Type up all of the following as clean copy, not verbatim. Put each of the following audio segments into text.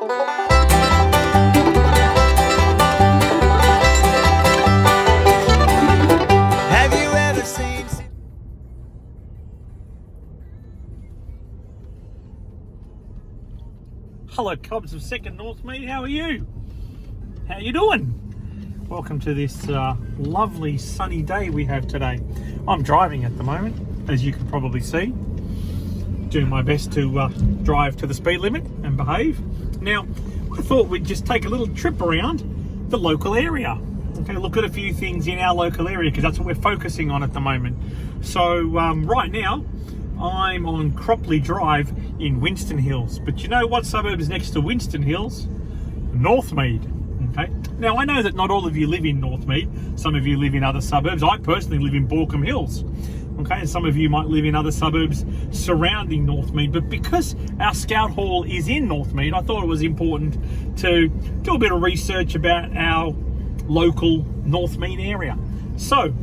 Have you ever seen? Hello Cubs of Second Northmead, how are you? How you doing? Welcome to this lovely sunny day we have today. I'm driving at the moment, as you can probably see. Doing my best to drive to the speed limit and behave. Now, I thought we'd just take a little trip around the local area. Okay, look at a few things in our local area because that's what we're focusing on at the moment. So right now, I'm on Cropley Drive in Winston Hills. But you know what suburb is next to Winston Hills? Northmead. Okay. Now I know that not all of you live in Northmead. Some of you live in other suburbs. I personally live in Borkham Hills. Okay, and some of you might live in other suburbs surrounding Northmead. But because our Scout Hall is in Northmead, I thought it was important to do a bit of research about our local Northmead area. So,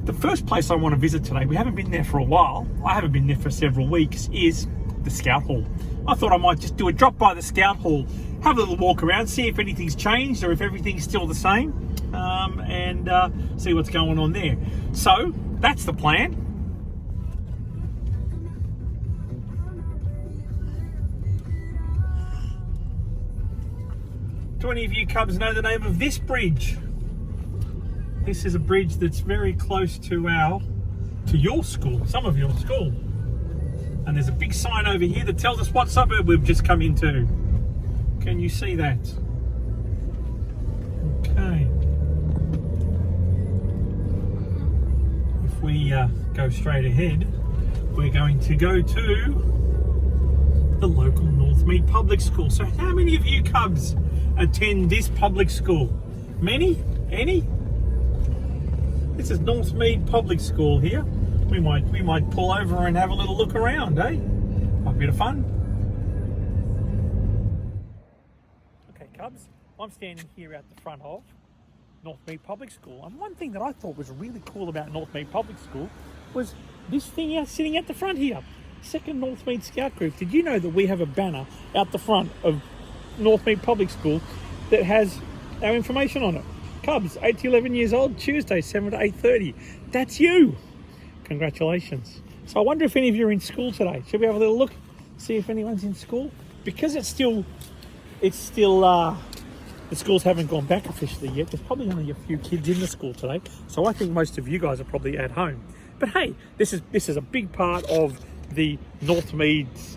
the first place I want to visit today, we haven't been there for a while, I haven't been there for several weeks, is the Scout Hall. I thought I might just do a drop by the Scout Hall, have a little walk around, see if anything's changed or if everything's still the same, and see what's going on there. So, that's the plan. Do any of you Cubs know the name of this bridge? This is a bridge that's very close to your school, some of your school. And there's a big sign over here that tells us what suburb we've just come into. Can you see that? Okay. If we go straight ahead, we're going to go to the local Northmead Public School. So how many of you Cubs attend this public school? Many? Any? This is Northmead Public School here. We might pull over and have a little look around, eh? A bit of fun. Okay, Cubs, I'm standing here out the front of Northmead Public School. And one thing that I thought was really cool about Northmead Public School was this thing out sitting at the front here. Second Northmead Scout Group. Did you know that we have a banner out the front of Northmead Public School that has our information on it? Cubs, 8 to 11 years old, Tuesday, 7 to 8:30. That's you. Congratulations. So I wonder if any of you are in school today. Should we have a little look, see if anyone's in school? Because it's still the schools haven't gone back officially yet. There's probably only a few kids in the school today. So I think most of you guys are probably at home. But hey, this is a big part of the Northmead's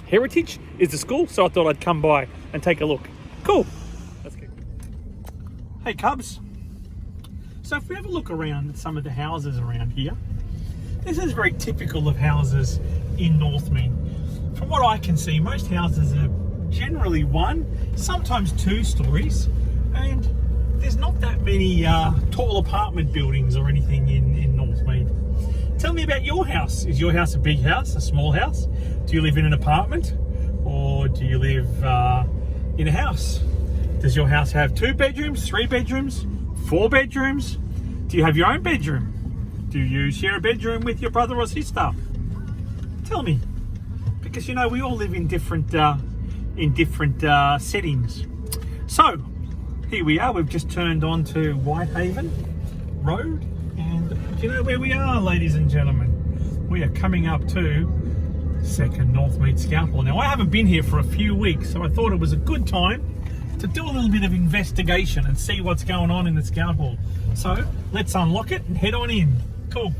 heritage is the school. So I thought I'd come by and take a look. Cool. Let's go. Hey Cubs. So if we have a look around at some of the houses around here, this is very typical of houses in Northmead. From what I can see, most houses are generally 1, sometimes 2 stories, and there's not that many tall apartment buildings or anything in Northmead. Tell me about your house. Is your house a big house, a small house? Do you live in an apartment, or do you live in a house? Does your house have 2 bedrooms, 3 bedrooms, 4 bedrooms? Do you have your own bedroom? Do you share a bedroom with your brother or sister? Tell me, because you know we all live in different settings. So here we are. We've just turned onto Whitehaven Road, and do you know where we are, ladies and gentlemen? We are coming up to Second Northmead Scout Hall. Now I haven't been here for a few weeks, so I thought it was a good time to do a little bit of investigation and see what's going on in the Scout Hall. So let's unlock it and head on in. Cool.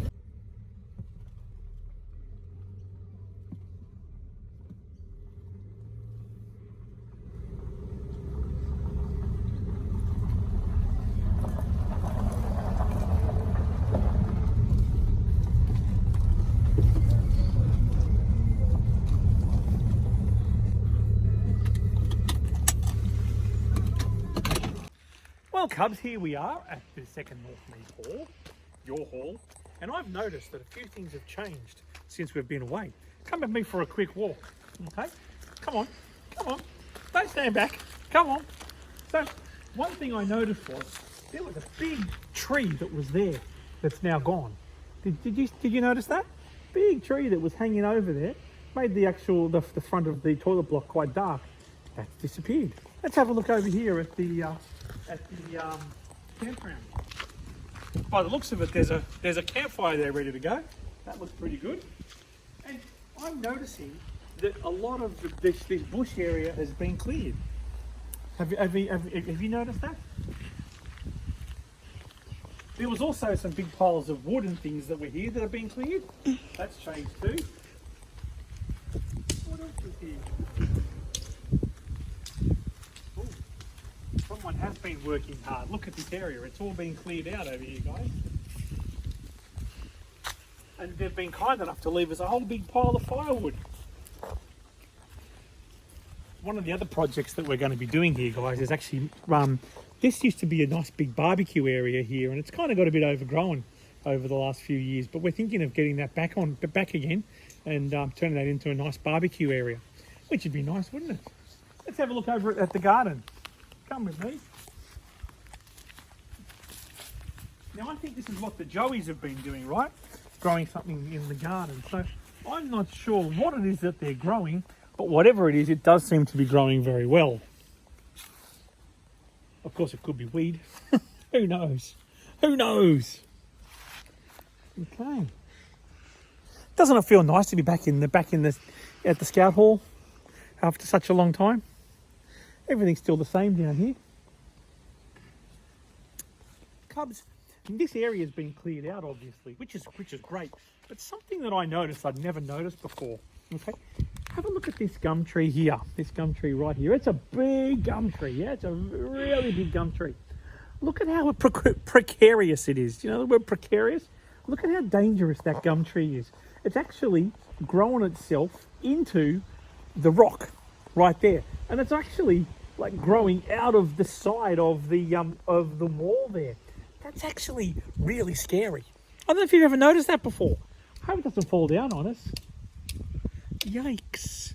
Well, Cubs, here we are at the Second Northmead Hall, your hall, and I've noticed that a few things have changed since we've been away. Come with me for a quick walk, okay? Come on, don't stand back, come on. So, one thing I noticed was there was a big tree that was there that's now gone. Did you notice that? Big tree that was hanging over there, made the front of the toilet block quite dark. That's disappeared. Let's have a look over here at the campground. By the looks of it, there's a campfire there ready to go. That looks pretty good. And I'm noticing that a lot of this bush area has been cleared. Have you noticed that? There was also some big piles of wood and things that were here that have been cleared. That's changed too. What else is here? Oh, someone has been working hard. Look at this area. It's all been cleared out over here, guys. And they've been kind enough to leave us a whole big pile of firewood. One of the other projects that we're going to be doing here, guys, is actually this used to be a nice big barbecue area here, and it's kind of got a bit overgrown over the last few years. But we're thinking of getting that back again, and turning that into a nice barbecue area, which would be nice, wouldn't it? Let's have a look over at the garden. Come with me. Now I think this is what the Joeys have been doing, right? Growing something in the garden. So I'm not sure what it is that they're growing, but whatever it is, it does seem to be growing very well. Of course, it could be weed. Who knows? Who knows? Okay. Doesn't it feel nice to be back at the Scout Hall after such a long time? Everything's still the same down here. Cubs, this area has been cleared out, obviously, which is great. But something that I noticed I'd never noticed before. Okay. Have a look at this gum tree here. This gum tree right here. It's a big gum tree. Yeah, it's a really big gum tree. Look at how precarious it is. Do you know the word precarious? Look at how dangerous that gum tree is. It's actually grown itself into the rock right there, and it's actually like growing out of the side of the wall there. That's actually really scary. I don't know if you've ever noticed that before. I hope it doesn't fall down on us. Yikes!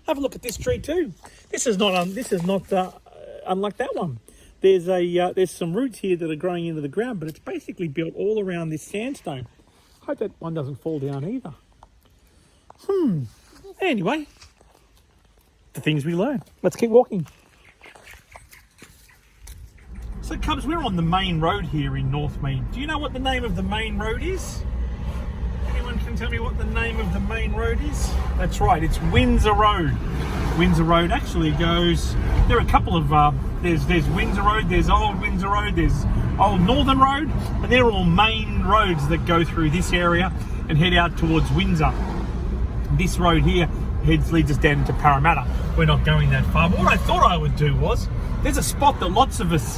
Have a look at this tree too. This is not unlike that one. There's some roots here that are growing into the ground, but it's basically built all around this sandstone. Hope that one doesn't fall down either. Anyway, the things we learn. Let's keep walking. So Cubs, we're on the main road here in Northmead. Do you know what the name of the main road is? Anyone can tell me what the name of the main road is? That's right, it's Windsor Road. Windsor Road actually goes, there are a couple of, there's Windsor Road, there's Old Windsor Road, there's Old Northern Road, and they're all main roads that go through this area and head out towards Windsor. This road here leads us down into Parramatta. We're not going that far, but what I thought I would do was, there's a spot that lots of us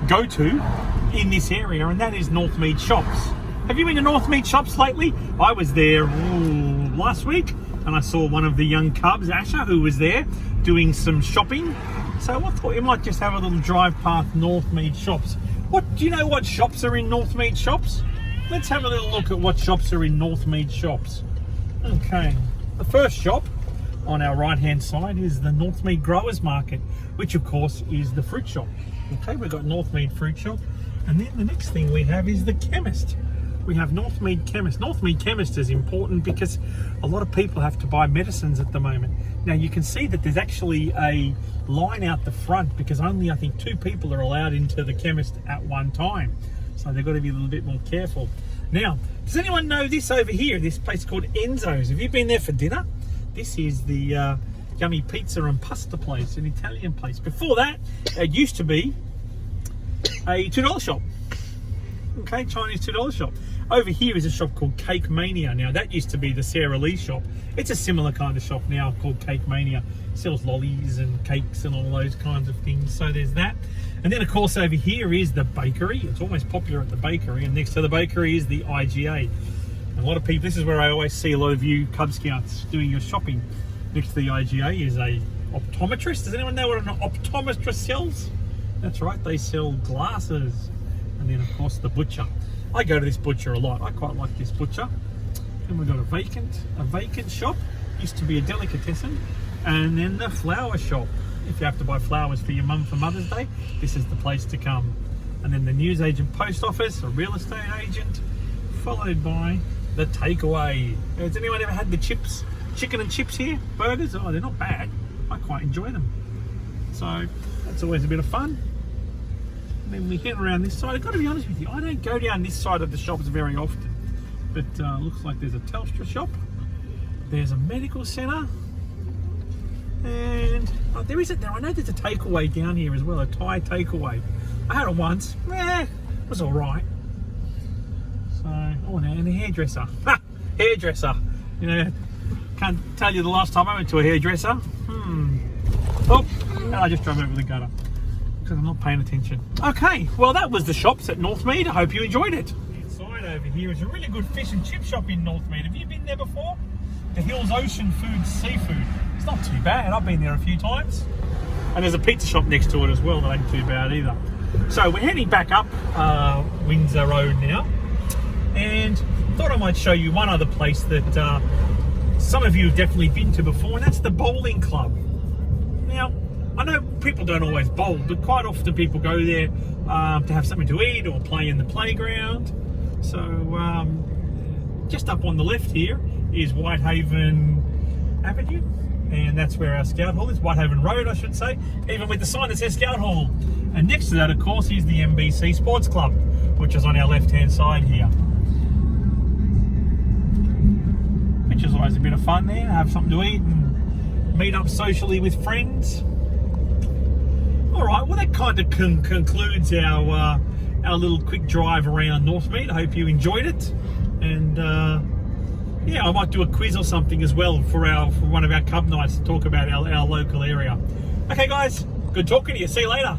go to in this area, and that is Northmead Shops. Have you been to Northmead Shops lately? I was there last week, and I saw one of the young Cubs, Asher, who was there doing some shopping. So I thought you might just have a little drive past Northmead Shops. Do you know what shops are in Northmead Shops? Let's have a little look at what shops are in Northmead Shops. Okay, the first shop on our right hand side is the Northmead Growers Market, which of course is the fruit shop. Okay, we've got Northmead Fruit Shop, and then the next thing we have is the chemist. We have Northmead Chemist. Northmead Chemist is important because a lot of people have to buy medicines at the moment. Now you can see that there's actually a line out the front because only I think 2 people are allowed into the chemist at one time. So they've got to be a little bit more careful. Now, does anyone know this over here? This place called Enzo's. Have you been there for dinner? This is the yummy pizza and pasta place, an Italian place. Before that, it used to be a $2 shop. Okay, Chinese $2 shop. Over here is a shop called Cake Mania. Now that used to be the Sarah Lee shop. It's a similar kind of shop now called Cake Mania. It sells lollies and cakes and all those kinds of things. So there's that. And then of course over here is the bakery. It's always popular at the bakery, and next to the bakery is the IGA. A lot of people, this is where I always see a lot of you Cub Scouts doing your shopping. Next to the IGA is a optometrist. Does anyone know what an optometrist sells? That's right, they sell glasses. And then of course the butcher. I go to this butcher a lot. I quite like this butcher. Then we've got a vacant shop. Used to be a delicatessen. And then the flower shop. If you have to buy flowers for your mum for Mother's Day, this is the place to come. And then the newsagent post office, a real estate agent, followed by the takeaway. Has anyone ever had the chips chicken and chips here, burgers. Oh, they're not bad. I quite enjoy them. So that's always a bit of fun. And then we head around this side. I've got to be honest with you, I don't go down this side of the shops very often. But looks like there's a Telstra shop. There's a medical centre. And there isn't there. I know there's a takeaway down here as well, a Thai takeaway. I had it once. It was all right. So, oh, now, and a hairdresser. Hairdresser. You know, can't tell you the last time I went to a hairdresser. Oh, and I just drove over the gutter because I'm not paying attention. Okay, well, that was the shops at Northmead. I hope you enjoyed it. Inside over here is a really good fish and chip shop in Northmead. Have you been there before? The Hills Ocean Foods Seafood. It's not too bad. I've been there a few times. And there's a pizza shop next to it as well that ain't too bad either. So we're heading back up Windsor Road now. And thought I might show you one other place that some of you have definitely been to before, and that's the bowling club. Now, I know people don't always bowl, but quite often people go there to have something to eat or play in the playground. So just up on the left here is Whitehaven Avenue, and that's where our scout hall is. Whitehaven Road, I should say, even with the sign that says Scout Hall. And next to that, of course, is the MBC Sports Club, which is on our left-hand side here. Which is always a bit of fun there, have something to eat and meet up socially with friends. All right, well, that kind of concludes our little quick drive around Northmead. I hope you enjoyed it, and yeah, I might do a quiz or something as well for one of our cub nights to talk about our local area. Okay, guys, good talking to you. See you later.